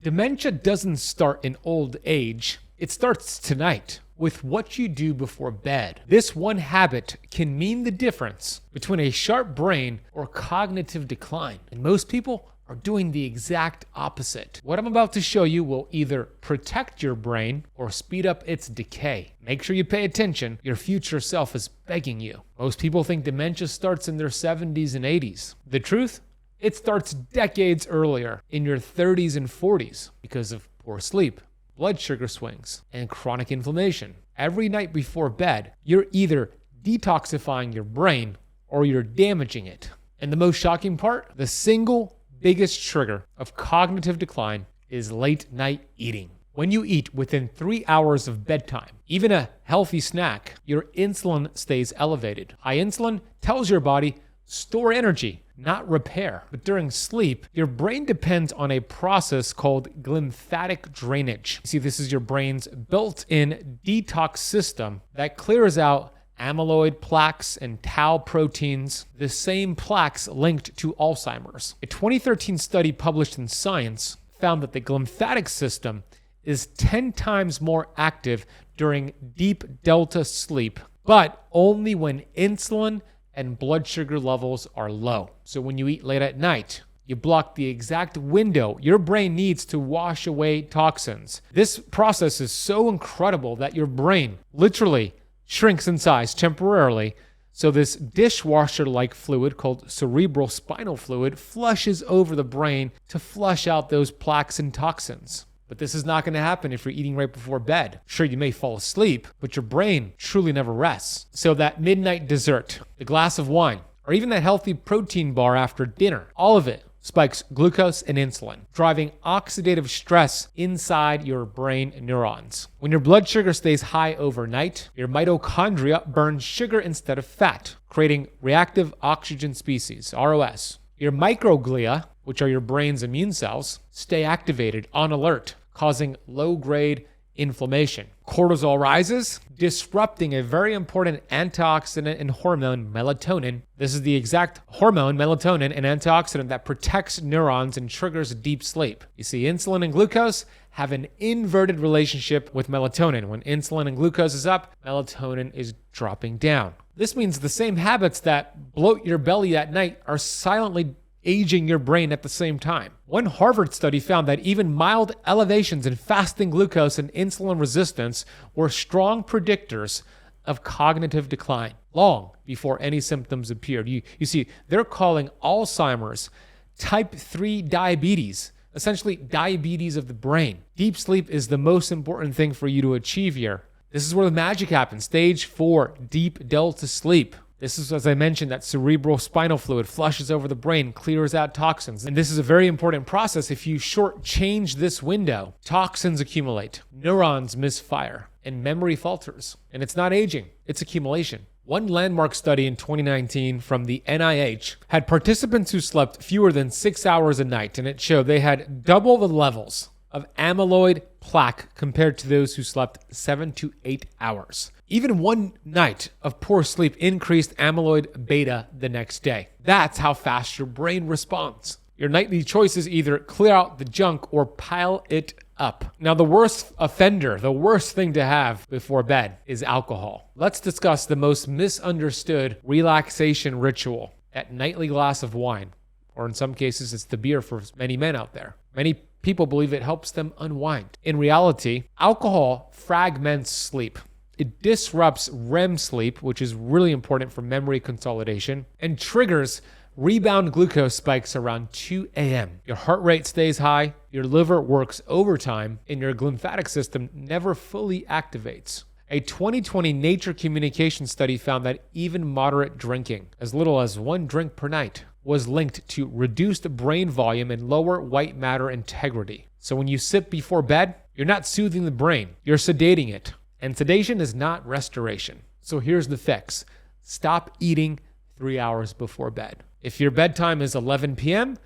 Dementia doesn't start in old age. It starts tonight with what you do before bed. This one habit can mean the difference between a sharp brain or cognitive decline. And most people are doing the exact opposite. What I'm about to show you will either protect your brain or speed up its decay. Make sure you pay attention. Your future self is begging you. Most people think dementia starts in their 70s and 80s. The truth? It starts decades earlier, in your 30s and 40s, because of poor sleep, blood sugar swings, and chronic inflammation. Every night before bed, you're either detoxifying your brain or you're damaging it. And the most shocking part, the single biggest trigger of cognitive decline is late night eating. When you eat within 3 hours of bedtime, even a healthy snack, your insulin stays elevated. High insulin tells your body, store energy, not repair. But during sleep, your brain depends on a process called lymphatic drainage. See, this is your brain's built-in detox system that clears out amyloid plaques and tau proteins, the same plaques linked to Alzheimer's. A 2013 study published in Science found that the lymphatic system is 10 times more active during deep delta sleep, but only when insulin and blood sugar levels are low. So when you eat late at night, you block the exact window your brain needs to wash away toxins. This process is so incredible that your brain literally shrinks in size temporarily. So this dishwasher-like fluid called cerebral spinal fluid flushes over the brain to flush out those plaques and toxins. But this is not going to happen if you're eating right before bed. Sure, you may fall asleep, but your brain truly never rests. So that midnight dessert, the glass of wine, or even that healthy protein bar after dinner, all of it spikes glucose and insulin, driving oxidative stress inside your brain neurons. When your blood sugar stays high overnight, your mitochondria burn sugar instead of fat, creating reactive oxygen species, ROS. Your microglia, which are your brain's immune cells, stay activated, on alert, causing low-grade inflammation. Cortisol rises, disrupting a very important antioxidant and hormone, melatonin. This is the exact hormone, melatonin, and antioxidant that protects neurons and triggers deep sleep. You see, insulin and glucose have an inverted relationship with melatonin. When insulin and glucose is up, melatonin is dropping down. This means the same habits that bloat your belly at night are silently aging your brain at the same time. One Harvard study found that even mild elevations in fasting glucose and insulin resistance were strong predictors of cognitive decline, long before any symptoms appeared. You see, they're calling Alzheimer's type 3 diabetes, essentially diabetes of the brain. Deep sleep is the most important thing for you to achieve here. This is where the magic happens. Stage 4, deep delta sleep. This is, as I mentioned, that cerebral spinal fluid flushes over the brain, clears out toxins. And this is a very important process. If you shortchange this window, toxins accumulate, neurons misfire, and memory falters. And it's not aging, it's accumulation. One landmark study in 2019 from the NIH had participants who slept fewer than 6 hours a night, and it showed they had double the levels of amyloid plaque compared to those who slept 7 to 8 hours. Even one night of poor sleep increased amyloid beta the next day. That's how fast your brain responds. Your nightly choices either clear out the junk or pile it up. Now, the worst offender, the worst thing to have before bed is alcohol. Let's discuss the most misunderstood relaxation ritual, that nightly glass of wine. Or in some cases, it's the beer for many men out there. Many people believe it helps them unwind. In reality, alcohol fragments sleep. It disrupts REM sleep, which is really important for memory consolidation, and triggers rebound glucose spikes around 2 a.m. Your heart rate stays high, your liver works overtime, and your lymphatic system never fully activates. A 2020 Nature Communication study found that even moderate drinking, as little as 1 drink per night, was linked to reduced brain volume and lower white matter integrity. So when you sip before bed, you're not soothing the brain, you're sedating it. And sedation is not restoration. So here's the fix. Stop eating 3 hours before bed. If your bedtime is 11 p.m.,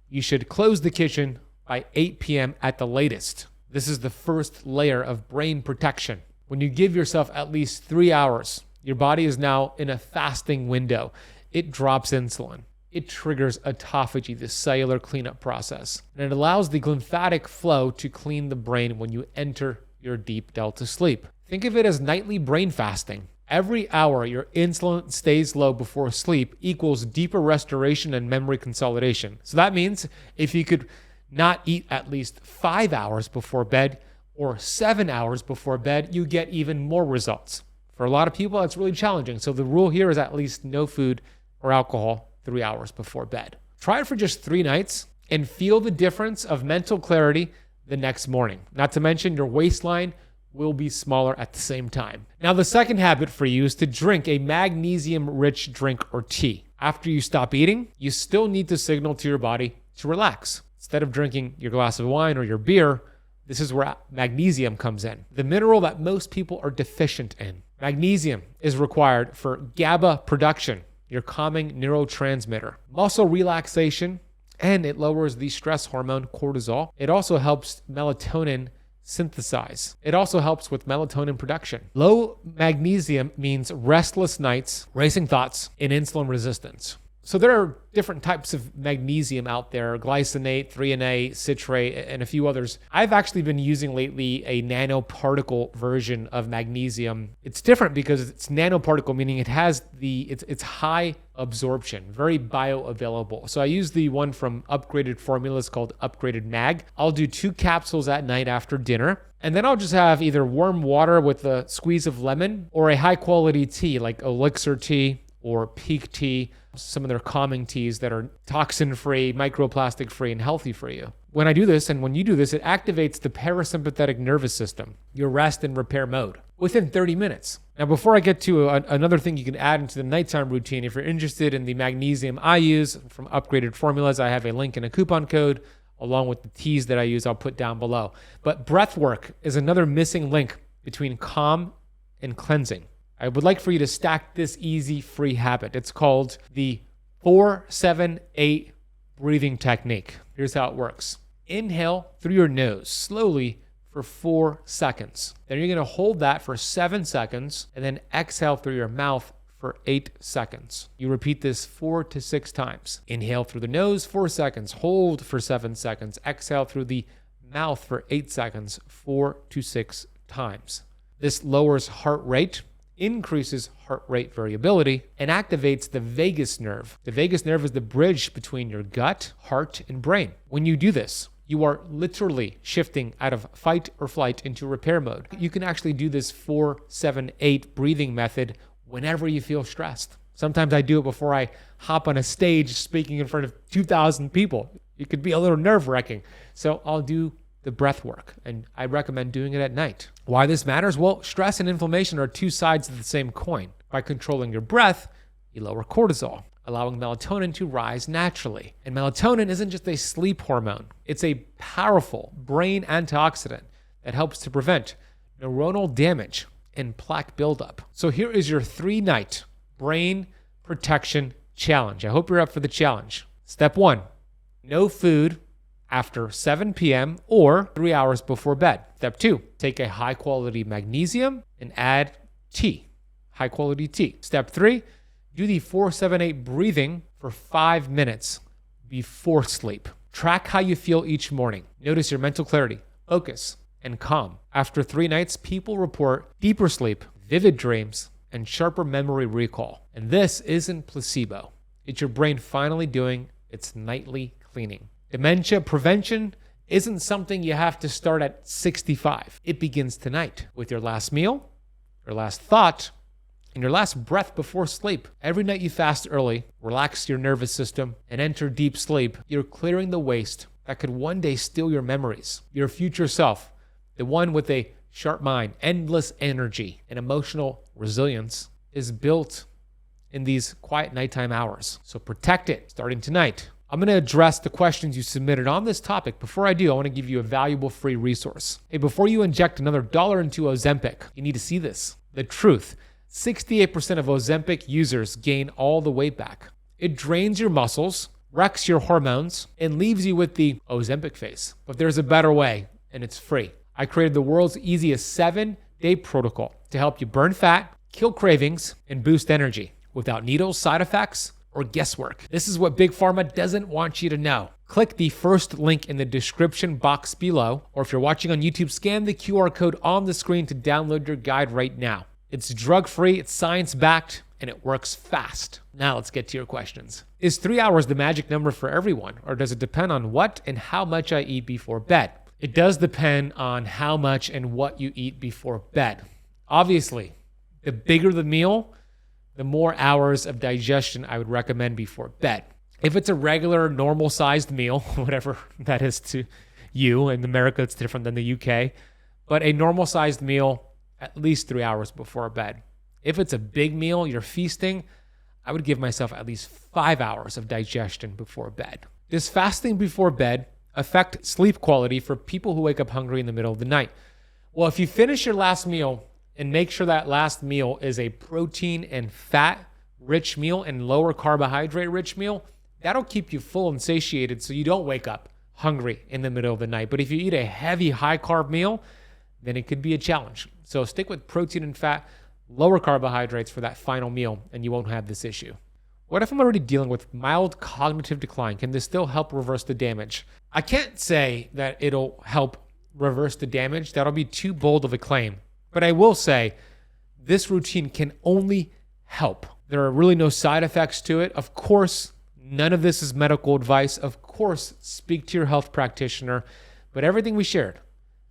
you should close the kitchen by 8 p.m. at the latest. This is the first layer of brain protection. When you give yourself at least 3 hours, your body is now in a fasting window. It drops insulin. it triggers autophagy, the cellular cleanup process. And it allows the lymphatic flow to clean the brain when you enter your deep delta sleep. Think of it as nightly brain fasting. Every hour your insulin stays low before sleep equals deeper restoration and memory consolidation. So that means if you could not eat at least 5 hours before bed or 7 hours before bed, you get even more results. For a lot of people, it's really challenging. So the rule here is at least no food or alcohol 3 hours before bed. Try it for just 3 nights and feel the difference of mental clarity the next morning. Not to mention your waistline will be smaller at the same time. Now, the second habit for you is to drink a magnesium-rich drink or tea. After you stop eating, you still need to signal to your body to relax. Instead of drinking your glass of wine or your beer, this is where magnesium comes in, the mineral that most people are deficient in. Magnesium is required for GABA production, your calming neurotransmitter, muscle relaxation, and it lowers the stress hormone cortisol. It also helps melatonin synthesize. It also helps with melatonin production. Low magnesium means restless nights, racing thoughts, and insulin resistance. So there are different types of magnesium out there, glycinate, threonate, citrate, and a few others. I've actually been using lately a nanoparticle version of magnesium. It's different because it's nanoparticle, meaning it has it's high absorption, very bioavailable. So I use the one from upgraded formulas called Upgraded Mag. I'll do 2 capsules at night after dinner. And then I'll just have either warm water with a squeeze of lemon or a high quality tea like Elixir tea or Peak tea, some of their calming teas that are toxin-free, microplastic-free, and healthy for you. When I do this, and when you do this, it activates the parasympathetic nervous system, your rest and repair mode, within 30 minutes. Now, before I get to another thing you can add into the nighttime routine, if you're interested in the magnesium I use from Upgraded Formulas, I have a link and a coupon code, along with the teas that I use, I'll put down below. But breath work is another missing link between calm and cleansing. I would like for you to stack this easy free habit. It's called the 4-7-8 breathing technique. Here's how it works. Inhale through your nose slowly for 4 seconds. Then you're going to hold that for 7 seconds and then exhale through your mouth for 8 seconds. You repeat this 4 to 6 times. Inhale through the nose 4 seconds, hold for 7 seconds, exhale through the mouth for 8 seconds, 4 to 6 times. This lowers heart rate, increases heart rate variability, and activates the vagus nerve. The vagus nerve is the bridge between your gut, heart, and brain. When you do this, you are literally shifting out of fight or flight into repair mode. You can actually do this 4-7-8 breathing method whenever you feel stressed. Sometimes I do it before I hop on a stage speaking in front of 2,000 people. It could be a little nerve-wracking. So I'll do the breath work, and I recommend doing it at night. Why this matters? Well, stress and inflammation are 2 sides of the same coin. By controlling your breath, you lower cortisol, allowing melatonin to rise naturally. And melatonin isn't just a sleep hormone. It's a powerful brain antioxidant that helps to prevent neuronal damage and plaque buildup. So here is your 3-night brain protection challenge. I hope you're up for the challenge. Step 1, no food after 7 p.m. or 3 hours before bed. Step 2, take a high quality magnesium and add tea, high quality tea. Step 3, do the 4-7-8 breathing for 5 minutes before sleep. Track how you feel each morning. Notice your mental clarity, focus, and calm. After 3 nights, people report deeper sleep, vivid dreams, and sharper memory recall. And this isn't placebo. It's your brain finally doing its nightly cleaning. Dementia prevention isn't something you have to start at 65. It begins tonight with your last meal, your last thought, and your last breath before sleep. Every night you fast early, relax your nervous system, and enter deep sleep, you're clearing the waste that could one day steal your memories. Your future self, the one with a sharp mind, endless energy, and emotional resilience, is built in these quiet nighttime hours. So protect it starting tonight. I'm going to address the questions you submitted on this topic. Before I do, I want to give you a valuable free resource. Hey, before you inject another $1 into Ozempic, you need to see this. The truth, 68% of Ozempic users gain all the weight back. It drains your muscles, wrecks your hormones, and leaves you with the Ozempic face. But there's a better way, and it's free. I created the world's easiest 7-day protocol to help you burn fat, kill cravings, and boost energy without needles, side effects, or guesswork. This is what Big Pharma doesn't want you to know. Click the first link in the description box below, or if you're watching on YouTube, scan the QR code on the screen to download your guide right now. It's drug-free, it's science-backed, and it works fast. Now let's get to your questions. Is 3 hours the magic number for everyone, or does it depend on what and how much I eat before bed? It does depend on how much and what you eat before bed. Obviously, the bigger the meal, the more hours of digestion I would recommend before bed. If it's a regular, normal-sized meal, whatever that is to you, in America it's different than the UK, but a normal-sized meal, at least 3 hours before bed. If it's a big meal, you're feasting, I would give myself at least 5 hours of digestion before bed. Does fasting before bed affect sleep quality for people who wake up hungry in the middle of the night? Well, if you finish your last meal and make sure that last meal is a protein and fat-rich meal and lower carbohydrate-rich meal, that'll keep you full and satiated so you don't wake up hungry in the middle of the night. But if you eat a heavy, high-carb meal, then it could be a challenge. So stick with protein and fat, lower carbohydrates for that final meal, and you won't have this issue. What if I'm already dealing with mild cognitive decline? Can this still help reverse the damage? I can't say that it'll help reverse the damage. That'll be too bold of a claim. But I will say this routine can only help. There are really no side effects to it. Of course, none of this is medical advice. Of course, speak to your health practitioner. But everything we shared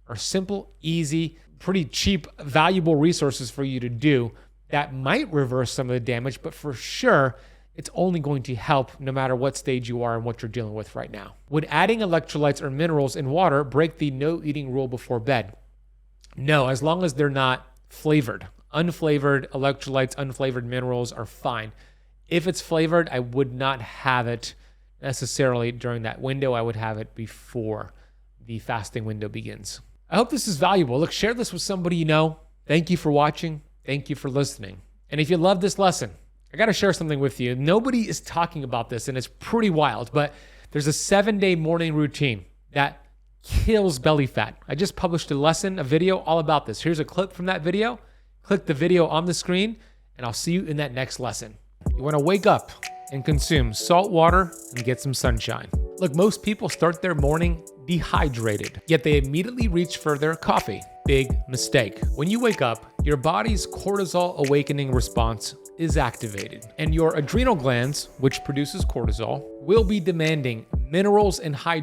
are simple, easy, pretty cheap, valuable resources for you to do that might reverse some of the damage, but for sure, it's only going to help no matter what stage you are and what you're dealing with right now. Would adding electrolytes or minerals in water break the no eating rule before bed? No, as long as they're not flavored. Unflavored electrolytes, unflavored minerals are fine. If it's flavored, I would not have it necessarily during that window. I would have it before the fasting window begins. I hope this is valuable. Look, share this with somebody you know. Thank you for watching. Thank you for listening. And if you love this lesson, I got to share something with you. Nobody is talking about this, and it's pretty wild, but there's a 7-day morning routine that kills belly fat. I just published a lesson, a video all about this. Here's a clip from that video. Click the video on the screen, and I'll see you in that next lesson. You want to wake up and consume salt water and get some sunshine. Look, most people start their morning dehydrated, yet they immediately reach for their coffee. Big mistake. When you wake up, your body's cortisol awakening response is activated, and your adrenal glands, which produces cortisol, will be demanding minerals and hydration